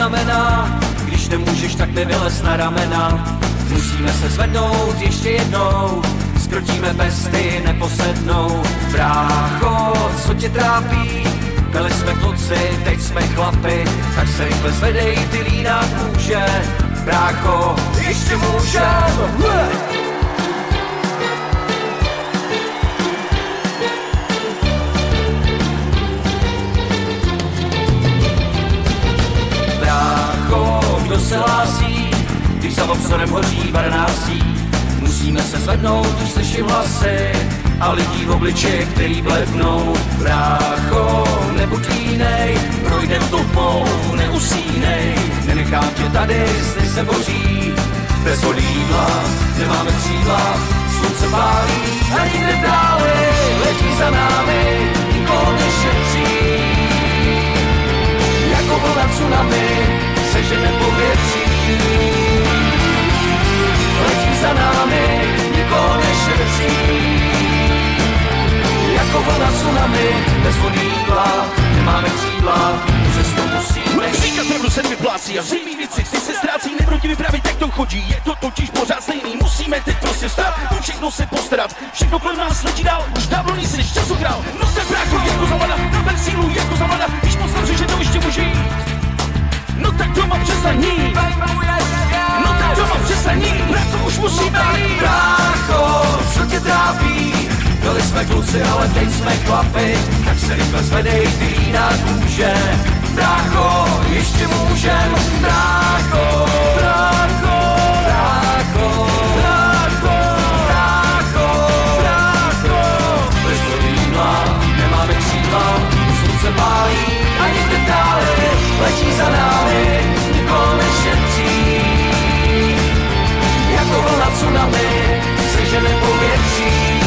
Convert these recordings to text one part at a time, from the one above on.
znamená, když nemůžeš, tak mi vylez na ramena. Musíme se zvednout ještě jednou, skrotíme pesty, neposednou. Brácho, co tě trápí? Byli jsme kluci, teď jsme chlapi, tak se rychle zvedej, ty líná kůže. Brácho, ještě můžem. Brácho, kdo se hlásí, když za obzorem hoří varnásí? Musíme se zvednout, už slyším hlasy a lidí v obličeji, který blednou. Brácho, nebuď línej, projdem tupou, neusínej. Nenechám tě tady, sny se boří. Bez vody jídla, nemáme křídla, slunce pálí a nikde dále. Letí za námi, nikoho nešetří. Jako vlna tsunami, sežene povětří. Letí za námi, nikoho nešetří. Jako vlna tsunami, bez vody jídla, nemáme křídla, přesto musíme říkat pravdu se vyplácí a zřejmý věci ty se ztrácí, nebudu ti vyprávět, jak to chodí, je to totiž pořád stejný, musíme teď prostě stát, o všechno se postarat, všechno kolem nás letí dál, už dávno nejsi času král, no tak brácho, jako zavada, naber sílu, jako zavada, když moc navři, že to ještě může jít, no tak doma přestaň jít, no tak doma přestaň jít, brácho, už musíme jít. Brácho, co tě trápí? Byli jsme kluci, ale teď jsme chlapi, tak se rychle zvedej, ty líná kůže. Brácho, ještě můžem. Brácho, brácho, brácho, brácho, brácho, brácho. Bez vody jídla, nemáme křídla, slunce pálí a někde dále letí za námi, nikoho nešetří. Jako vlna tsunami, sežene povětří.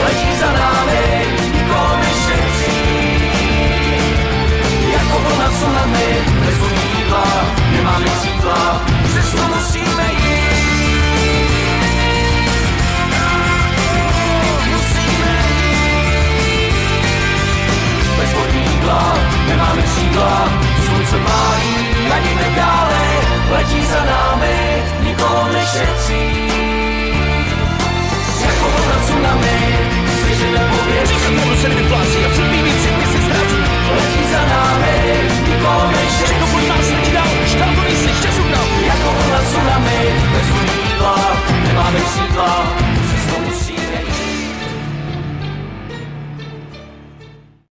Letí za námi, nikoho nešetří. Jako vlna tsunami, bez vody jídla, nemáme křídla, přesto musíme jít. Musíme jít. Bez vody jídla, nemáme křídla, slunce pálí a někde dále letí za námi, nikoho nešetří. Jako vlna tsunami, sežene povětří. Říkat pravdu se nevyplácí a